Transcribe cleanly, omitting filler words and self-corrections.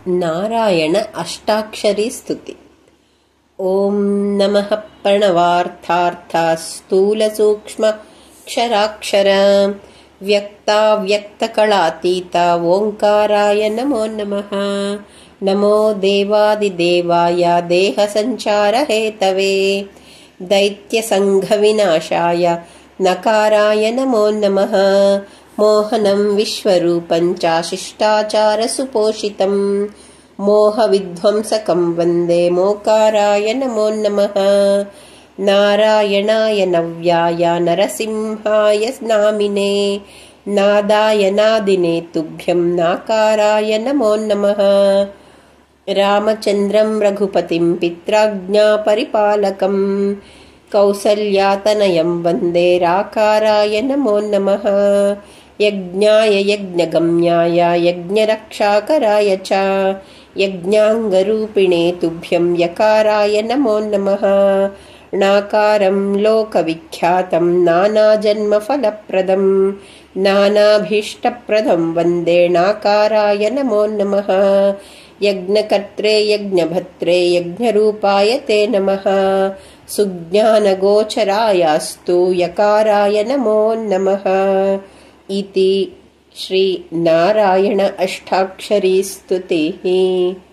नारायण अष्टाक्षरी स्तुति। ओं नमः प्रणवार्थार्था स्थूलसूक्ष्म क्षराक्षर व्यक्ताव्यक्तकलातीता ओंकाराय नमो नमः। नमो देवादिदेवाय देहसञ्चारहेतवे दैत्यसङ्घविनाशाय नकाराय नमो नमः। मोहनं विश्वरूपं चाशिष्टाचारसुपोषितं मोहविध्वंसकं वन्दे मोकाराय नमो नमः। नारायणाय नव्याय नरसिंहाय नामिने नादाय नादिने तुभ्यं नाकाराय नमो नमः। रामचन्द्रं रघुपतिं पित्राज्ञापरिपालकं कौसल्यातनयं वन्दे राकाराय नमो नमः। यज्ञाय यज्ञगम्याय यज्ञरक्षाकराय च यज्ञाङ्गरूपिणे तुभ्यं यकाराय नमो नमः। णाकारं लोकविख्यातं नानाजन्मफलप्रदं नानाभीष्टप्रदं वन्दे णाकाराय नमो नमः। यज्ञकर्त्रे यज्ञभर्त्रे यज्ञरूपाय ते नमः। सुज्ञानगोचरायास्तु यकाराय नमो नमः। इति श्री नारायण अष्टाक्षरी स्तुतिः।